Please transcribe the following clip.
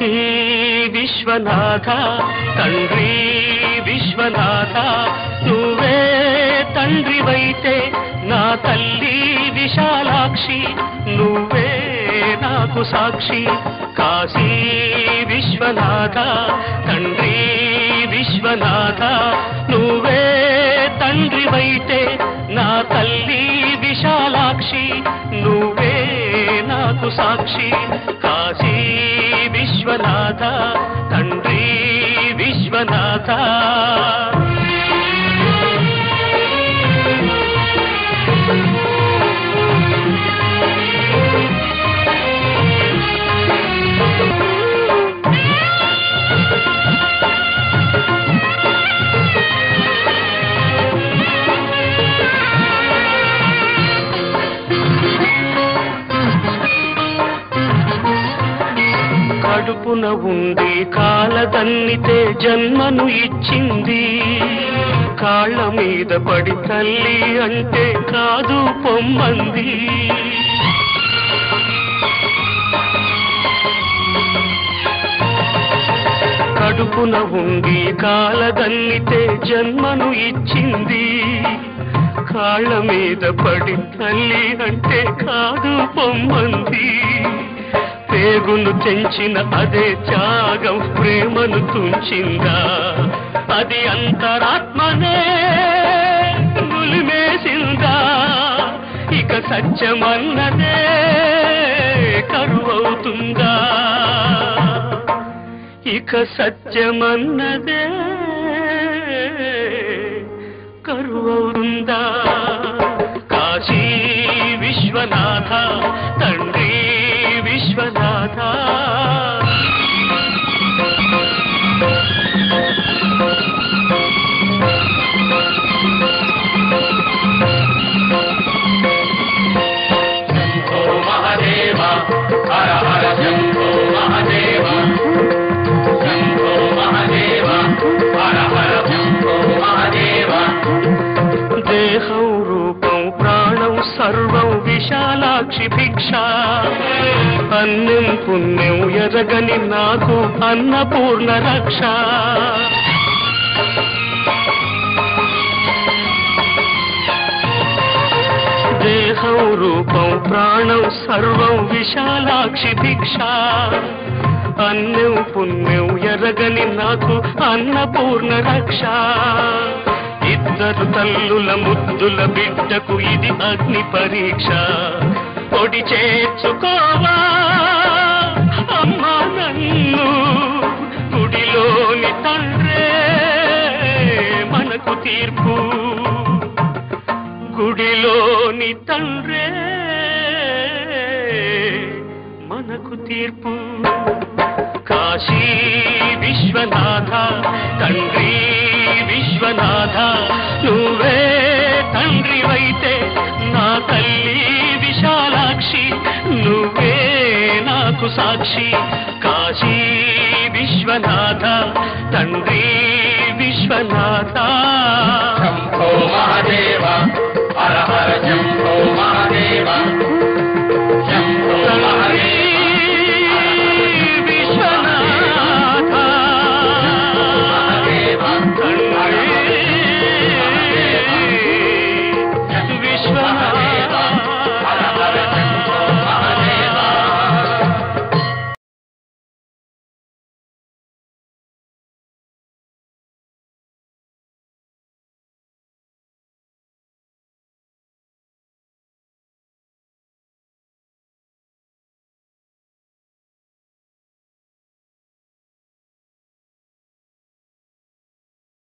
కాశీ విశ్వనాథ తండ్రి విశ్వనాథ నువ్వే తండ్రివైతే నా తల్లి విశాలాక్షి నువ్వే నాకు సాక్షి కాశీ విశ్వనాథ తండ్రి విశ్వనాథ నువ్వే తండ్రివైతే నా తల్లి విశాలాక్షి నువ్వే నాకు సాక్షి కాశీ విశ్వనాథ తండ్రి విశ్వనాథ కడుపున ఉండి కాలదన్నితే జన్మను ఇచ్చింది కాళ్ళ మీద పడి తల్లి అంటే కాదు పొమ్మంది కడుపున ఉండి కాలదన్నితే జన్మను ఇచ్చింది కాళ్ళ మీద పడి తల్లి అంటే కాదు పొమ్మంది పేగును తెంచిన అదే త్యాగం ప్రేమను తుంచిందా అది అంతరాత్మనే ములిమేసిందా ఇక సత్యమన్నదే కరువవుతుందా ఇక సత్యమన్నదే కరువవుతుందా కాశీ విశ్వనాథ తండ్రి విశ్వనాథ శంభో మహాదేవ హర హర శంభో మహాదేవ శంభో మహాదేవ హర హర శంభో మహాదేవ దేహం రూపం ప్రాణం సర్వం విశాలాక్షి భిక్ష అన్నం పుణ్యం ఎరగని నాకు అన్నపూర్ణ రక్ష దేహం రూపం ప్రాణం సర్వం విశాలాక్షి భిక్ష అన్నం పుణ్యం ఎరగని నాకు అన్నపూర్ణ రక్ష ఇద్దరు తల్లుల ముద్దుల బిడ్డకు ఇది అగ్ని పరీక్ష పొడి చేర్చుకోవా అమ్మా నన్ను గుడిలోని తండ్రే మనకు తీర్పు గుడిలోని తండ్రే మనకు తీర్పు కాశీ విశ్వనాథ తండ్రి విశ్వనాథ నువ్వే తండ్రివైతే నా తల్లి విశాలాక్షి నువ్వే నాకు సాక్షి కాశీ విశ్వనాథ తండ్రి విశ్వనాథ శంభో మహాదేవ హర హర శంభో మహాదేవ